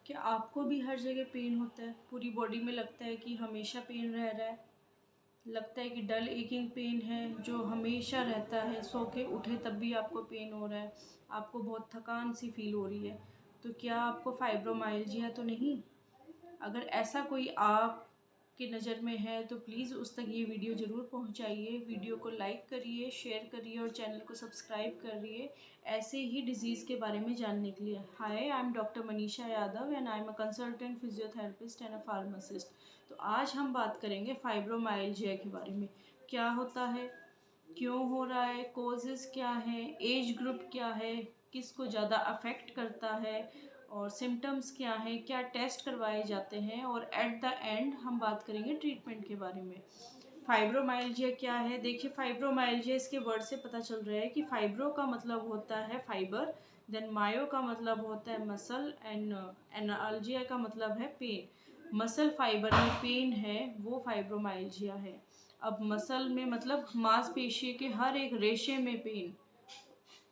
क्या आपको भी हर जगह पेन होता है? पूरी बॉडी में लगता है कि हमेशा पेन रह रहा है? लगता है कि डल एकिंग पेन है जो हमेशा रहता है, सो के उठे तब भी आपको पेन हो रहा है, आपको बहुत थकान सी फील हो रही है? तो क्या आपको फाइब्रोमाइल्जिया तो नहीं? अगर ऐसा कोई आपकी नज़र में है तो प्लीज़ उस तक ये वीडियो ज़रूर पहुंचाइए। वीडियो को लाइक करिए, शेयर करिए और चैनल को सब्सक्राइब करिए ऐसे ही डिज़ीज़ के बारे में जानने के लिए। Hi, I am doctor Manisha Yadav and I am a consultant physiotherapist and a pharmacist. तो आज हम बात करेंगे फाइब्रोमाइल्जिया के बारे में। क्या होता है, क्यों हो रहा है, कोजेज़ क्या है, एज ग्रुप क्या है, किसको ज़्यादा अफेक्ट करता है और सिम्टम्स क्या हैं, क्या टेस्ट करवाए जाते हैं और एट द एंड हम बात करेंगे ट्रीटमेंट के बारे में। फाइब्रोमाइल्जिया क्या है? देखिए, फाइब्रोमाइल्जिया इसके वर्ड से पता चल रहा है कि फाइब्रो का मतलब होता है फाइबर, देन मायो का मतलब होता है मसल एंड एनाल्जिया का मतलब है पेन। मसल फाइबर में पेन है वो फाइब्रोमाइल्जिया है। अब मसल में मतलब मांसपेशी के हर एक रेशे में पेन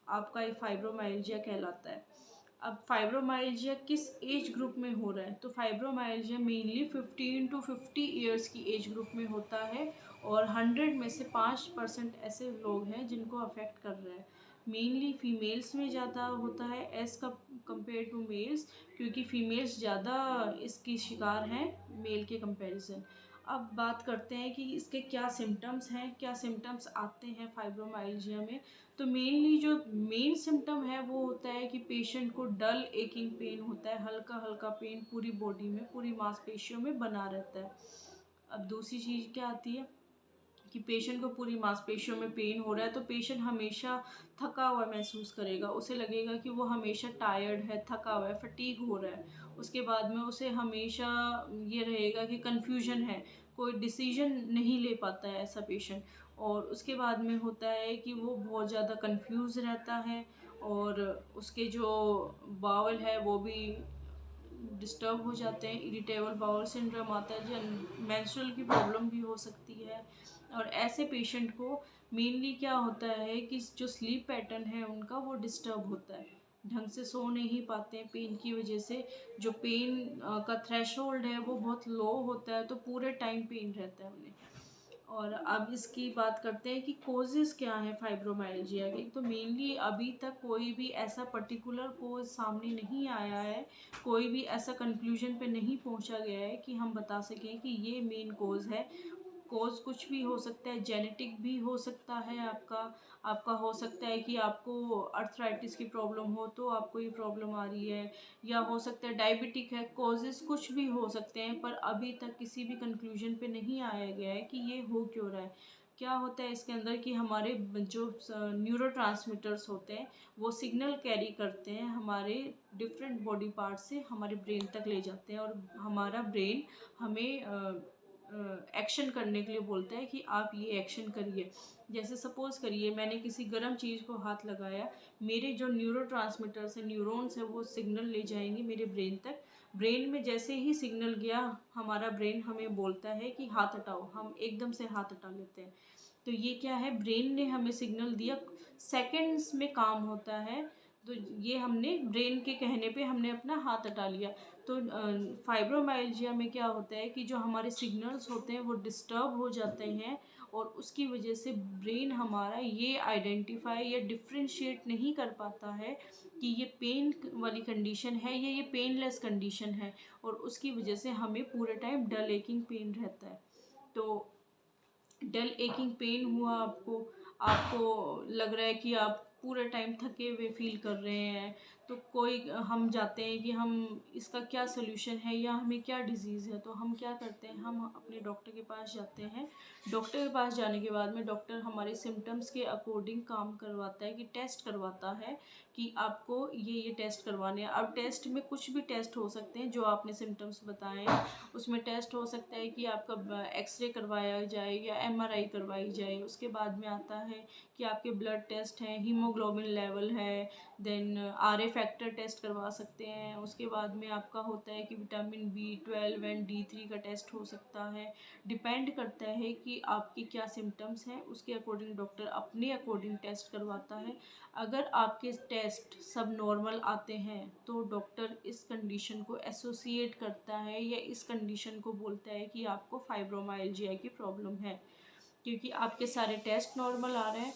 आपका ये फाइब्रोमाइल्जिया कहलाता है। अब फाइब्रोमाइल्जिया किस एज ग्रुप में हो रहा है? तो फाइब्रोमाइल्जिया मेनली 15 टू 50 ईयर्स की एज ग्रुप में होता है और 100 में से 5% ऐसे लोग हैं जिनको अफेक्ट कर रहा है। मेनली फीमेल्स में ज़्यादा होता है एज़ कम्पेयर टू मेल्स, क्योंकि फीमेल्स ज़्यादा इसकी शिकार हैं मेल के कंपैरिजन। अब बात करते हैं कि इसके क्या सिम्टम्स हैं, क्या सिम्टम्स आते हैं फाइब्रोमाइल्जिया में। तो मेनली जो मेन सिम्टम है वो होता है कि पेशेंट को डल एकिंग पेन होता है, हल्का हल्का पेन पूरी बॉडी में, पूरी मांसपेशियों में बना रहता है। अब दूसरी चीज़ क्या आती है कि पेशेंट को पूरी मांसपेशियों में पेन हो रहा है तो पेशेंट हमेशा थका हुआ महसूस करेगा, उसे लगेगा कि वो हमेशा टायर्ड है, थका हुआ है, फटीग हो रहा है। उसके बाद में उसे हमेशा ये रहेगा कि कन्फ्यूजन है, कोई डिसीजन नहीं ले पाता है ऐसा पेशेंट। और उसके बाद में होता है कि वो बहुत ज़्यादा कंफ्यूज रहता है और उसके जो बावल है वो भी डिस्टर्ब हो जाते हैं, इरिटेबल बाउल सिंड्रोम आता है, जो मेंस्ट्रुअल की प्रॉब्लम भी हो सकती है। और ऐसे पेशेंट को मेनली क्या होता है कि जो स्लीप पैटर्न है उनका वो डिस्टर्ब होता है, ढंग से सो नहीं पाते हैं पेन की वजह से। जो पेन का थ्रेशोल्ड है वो बहुत लो होता है तो पूरे टाइम पेन रहता है उन्हें। और अब इसकी बात करते हैं कि कोजेज़ क्या हैं फाइब्रोमाइल्जिया के। तो मेनली अभी तक कोई भी ऐसा पर्टिकुलर कोज सामने नहीं आया है, कोई भी ऐसा कंक्लूजन पे नहीं पहुंचा गया है कि हम बता सकें कि ये मेन कोज है। कोज कुछ भी हो सकता है, जेनेटिक भी हो सकता है, आपका हो सकता है कि आपको अर्थराइटिस की प्रॉब्लम हो तो आपको ये प्रॉब्लम आ रही है, या हो सकता है डायबिटिक है। कॉजेज़ कुछ भी हो सकते हैं पर अभी तक किसी भी कंक्लूजन पे नहीं आया गया है कि ये हो क्यों रहा है। क्या होता है इसके अंदर कि हमारे जो न्यूरोट्रांसमीटर्स होते हैं वो सिग्नल कैरी करते हैं, हमारे डिफरेंट बॉडी पार्ट से हमारे ब्रेन तक ले जाते हैं और हमारा ब्रेन हमें एक्शन करने के लिए बोलता है कि आप ये एक्शन करिए। जैसे सपोज़ करिए मैंने किसी गर्म चीज़ को हाथ लगाया, मेरे जो न्यूरोट्रांसमीटर्स हैं, न्यूरॉन्स हैं, वो सिग्नल ले जाएंगे मेरे ब्रेन तक। ब्रेन में जैसे ही सिग्नल गया, हमारा ब्रेन हमें बोलता है कि हाथ हटाओ, हम एकदम से हाथ हटा लेते हैं। तो ये क्या है, ब्रेन ने हमें सिग्नल दिया, सेकंड्स में काम होता है। तो ये हमने ब्रेन के कहने पे हमने अपना हाथ हटा लिया। तो फाइब्रोमाइल्जिया में क्या होता है कि जो हमारे सिग्नल्स होते हैं वो डिस्टर्ब हो जाते हैं और उसकी वजह से ब्रेन हमारा ये आइडेंटिफाई या डिफ्रेंशिएट नहीं कर पाता है कि ये पेन वाली कंडीशन है या ये पेनलेस कंडीशन है, और उसकी वजह से हमें पूरे टाइम डल एकिंग पेन रहता है। तो डल एकिंग पेन हुआ आपको, आपको लग रहा है कि आप पूरे टाइम थके हुए फील कर रहे हैं, तो कोई हम जाते हैं कि हम इसका क्या सोल्यूशन है या हमें क्या डिज़ीज़ है। तो हम क्या करते हैं, हम अपने डॉक्टर के पास जाते हैं। डॉक्टर के पास जाने के बाद में डॉक्टर हमारे सिम्टम्स के अकॉर्डिंग काम करवाता है कि टेस्ट करवाता है कि आपको ये टेस्ट करवाने हैं। अब टेस्ट में कुछ भी टेस्ट हो सकते हैं जो आपने सिम्टम्स बताए, उसमें टेस्ट हो सकता है कि आपका एक्सरे करवाया जाए या एमआरआई करवाई जाए। उसके बाद में आता है कि आपके ब्लड टेस्ट हैं, हीमोग्लोबिन लेवल है, देन फैक्टर टेस्ट करवा सकते हैं। उसके बाद में आपका होता है कि विटामिन B12 एंड D3 का टेस्ट हो सकता है। डिपेंड करता है कि आपकी क्या सिम्टम्स हैं, उसके अकॉर्डिंग डॉक्टर अपने अकॉर्डिंग टेस्ट करवाता है। अगर आपके टेस्ट सब नॉर्मल आते हैं तो डॉक्टर इस कंडीशन को एसोसिएट करता है या इस कंडीशन को बोलता है कि आपको फाइब्रोमाइल्जिया की प्रॉब्लम है। क्योंकि आपके सारे टेस्ट नॉर्मल आ रहे हैं,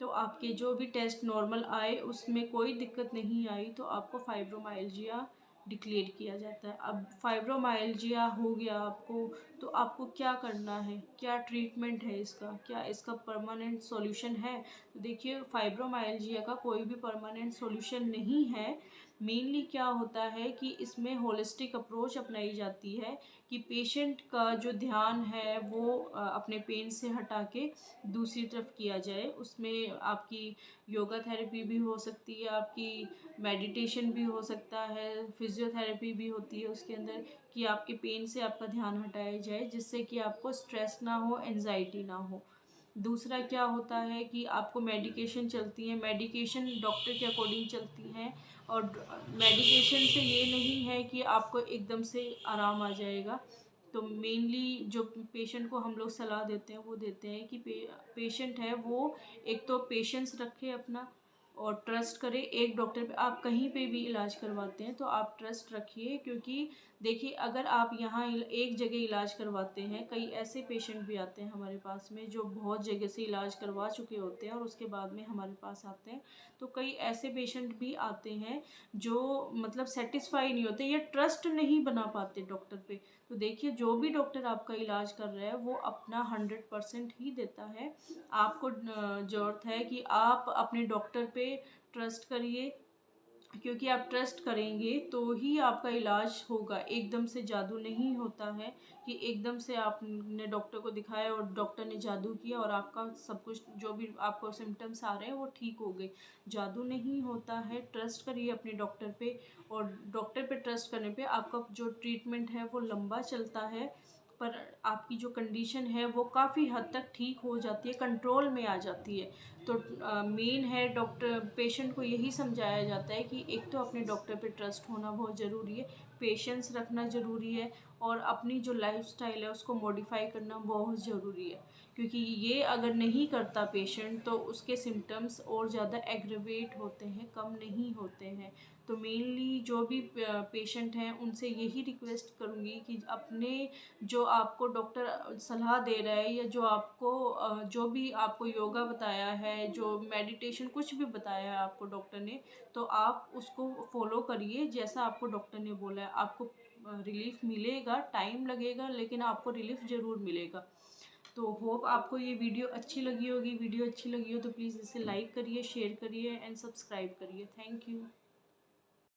तो आपके जो भी टेस्ट नॉर्मल आए उसमें कोई दिक्कत नहीं आई तो आपको फाइब्रोमाइल्जिया डिक्लेयर किया जाता है। अब फाइब्रोमाइल्जिया हो गया आपको, तो आपको क्या करना है, क्या ट्रीटमेंट है इसका, क्या इसका परमानेंट सॉल्यूशन है? तो देखिए, फाइब्रोमाइल्जिया का कोई भी परमानेंट सॉल्यूशन नहीं है। मेनली क्या होता है कि इसमें होलिस्टिक अप्रोच अपनाई जाती है कि पेशेंट का जो ध्यान है वो अपने पेन से हटा के दूसरी तरफ किया जाए। उसमें आपकी योगा थेरेपी भी हो सकती है, आपकी मेडिटेशन भी हो सकता है, फिजियोथेरेपी भी होती है उसके अंदर, कि आपके पेन से आपका ध्यान हटाया जाए जिससे कि आपको स्ट्रेस ना हो, एंजाइटी ना हो। दूसरा क्या होता है कि आपको मेडिकेशन चलती है, मेडिकेशन डॉक्टर के अकॉर्डिंग चलती हैं। और मेडिकेशन से ये नहीं है कि आपको एकदम से आराम आ जाएगा। तो मेनली जो पेशेंट को हम लोग सलाह देते हैं वो देते हैं कि पेशेंट है वो एक तो पेशेंस रखे अपना और ट्रस्ट करे। एक डॉक्टर पे आप कहीं पे भी इलाज करवाते हैं तो आप ट्रस्ट रखिए, क्योंकि देखिए, अगर आप यहाँ एक जगह इलाज करवाते हैं, कई ऐसे पेशेंट भी आते हैं हमारे पास में जो बहुत जगह से इलाज करवा चुके होते हैं और उसके बाद में हमारे पास आते हैं। तो कई ऐसे पेशेंट भी आते हैं जो मतलब सेटिस्फाई नहीं होते या ट्रस्ट नहीं बना पाते डॉक्टर पे। तो देखिए, जो भी डॉक्टर आपका इलाज कर रहा है वो अपना 100% ही देता है। आपको ज़रूरत है कि आप अपने डॉक्टर पे ट्रस्ट करिए, क्योंकि आप ट्रस्ट करेंगे तो ही आपका इलाज होगा। एकदम से जादू नहीं होता है कि एकदम से आपने डॉक्टर को दिखाया और डॉक्टर ने जादू किया और आपका सब कुछ जो भी आपको सिम्टम्स आ रहे हैं वो ठीक हो गए। जादू नहीं होता है। ट्रस्ट करिए अपने डॉक्टर पे, और डॉक्टर पे ट्रस्ट करने पे आपका जो ट्रीटमेंट है वो लंबा चलता है, पर आपकी जो कंडीशन है वो काफ़ी हद तक ठीक हो जाती है, कंट्रोल में आ जाती है। तो मेन है डॉक्टर पेशेंट को यही समझाया जाता है कि एक तो अपने डॉक्टर पे ट्रस्ट होना बहुत ज़रूरी है, पेशेंस रखना ज़रूरी है, और अपनी जो लाइफस्टाइल है उसको मॉडिफाई करना बहुत ज़रूरी है। क्योंकि ये अगर नहीं करता पेशेंट तो उसके सिम्टम्स और ज़्यादा एग्रवेट होते हैं, कम नहीं होते हैं। तो मेनली जो भी पेशेंट हैं उनसे यही रिक्वेस्ट करूँगी कि अपने जो आपको डॉक्टर सलाह दे रहा है या जो आपको जो भी आपको योगा बताया है, जो मेडिटेशन कुछ भी बताया है आपको डॉक्टर ने, तो आप उसको फॉलो करिए जैसा आपको डॉक्टर ने बोला है। आपको रिलीफ मिलेगा, टाइम लगेगा लेकिन आपको रिलीफ ज़रूर मिलेगा। तो होप आपको ये वीडियो अच्छी लगी होगी। वीडियो अच्छी लगी हो तो प्लीज़ इसे लाइक करिए, शेयर करिए एंड सब्सक्राइब करिए। Thank you.